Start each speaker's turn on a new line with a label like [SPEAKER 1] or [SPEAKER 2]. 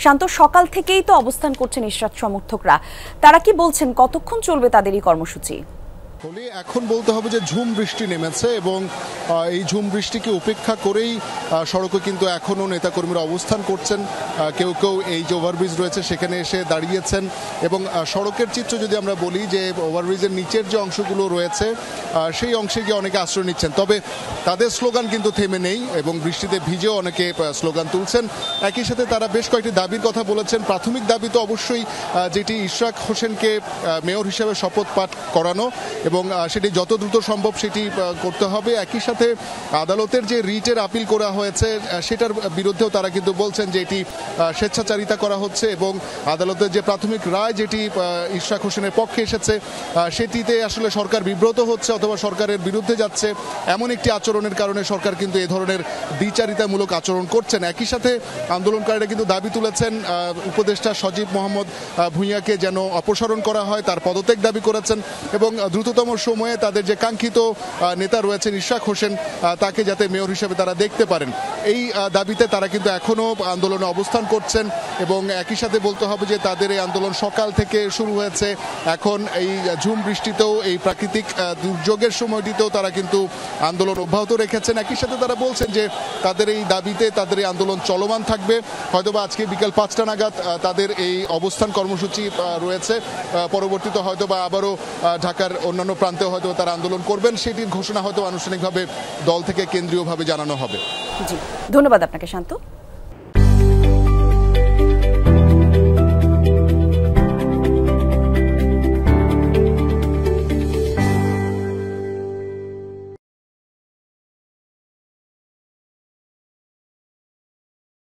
[SPEAKER 1] শান্ত, সকাল থেকেই তো অবস্থান করছেন ইশরাত সমর্থকরা, তারা কি বলছেন কতক্ষণ চলবে তাদের এই কর্মসূচি?
[SPEAKER 2] এখন বলতে হবে যে ঝুম বৃষ্টি নেমেছে এবং এই ঝুম বৃষ্টিকে উপেক্ষা করেই সড়কে কিন্তু এখনও নেতাকর্মীরা অবস্থান করছেন। কেউ কেউ এই যে ওভারব্রিজ রয়েছে সেখানে এসে দাঁড়িয়েছেন এবং সড়কের চিত্র যদি আমরা বলি যে ওভারব্রিজের নিচের যে অংশগুলো রয়েছে সেই অংশে গিয়ে অনেকে আশ্রয় নিচ্ছেন, তবে তাদের স্লোগান কিন্তু থেমে নেই এবং বৃষ্টিতে ভিজেও অনেকে স্লোগান তুলছেন। একই সাথে তারা বেশ কয়েকটি দাবির কথা বলেছেন। প্রাথমিক দাবি তো অবশ্যই যেটি ইশরাক হোসেনকে মেয়র হিসেবে শপথ পাঠ করানো এবং সেটি যত দ্রুত সম্ভব সেটি করতে হবে। একই সাথে আদালতের যে রিটের আপিল করা হয়েছে সেটার বিরুদ্ধেও তারা কিন্তু বলছেন যে এটি স্বেচ্ছাচারিতা করা হচ্ছে এবং আদালতের যে প্রাথমিক রায় যেটি ইশরাক হোসেনের পক্ষে এসেছে সেটিতে আসলে সরকার বিব্রত হচ্ছে অথবা সরকারের বিরুদ্ধে যাচ্ছে, এমন একটি আচরণের কারণে সরকার কিন্তু এ ধরনের দ্বিচারিতামূলক আচরণ করছেন। একই সাথে আন্দোলনকারীরা কিন্তু দাবি তুলেছেন উপদেষ্টা সজীব মোহাম্মদ ভূঁইয়াকে যেন অপসারণ করা হয়, তার পদত্যাগ দাবি করেছেন এবং দ্রুততম সময়ে তাদের যে কাঙ্ক্ষিত নেতা রয়েছেন ইশরাক হোসেন তাকে যাতে মেয়র হিসেবে তারা দেখতে পারেন, এই দাবিতে তারা কিন্তু এখনো আন্দোলনে অবস্থান করছেন। এবং একই সাথে বলতে হবে যে তাদের এই আন্দোলন সকাল থেকে শুরু হয়েছে, এখন এই ঝুম বৃষ্টিতেও এই প্রাকৃতিক দুর্যোগের সময়টিতেও তারা কিন্তু আন্দোলন অব্যাহত রেখেছেন। একই সাথে তারা বলছেন যে তাদের এই দাবিতে তাদের এই আন্দোলন চলমান থাকবে, হয়তোবা আজকে বিকাল 5টা নাগাদ তাদের এই অবস্থান কর্মসূচি রয়েছে, পরবর্তীতে হয়তোবা আবারও ঢাকার অন্যান্য প্রান্তে হয়তো তারা আন্দোলন করবেন, সেটির ঘোষণা হয়তো আনুষ্ঠানিকভাবে দল থেকে কেন্দ্রীয়ভাবে জানানো হবে।
[SPEAKER 1] জি, ধন্যবাদ আপনাকে শান্ত।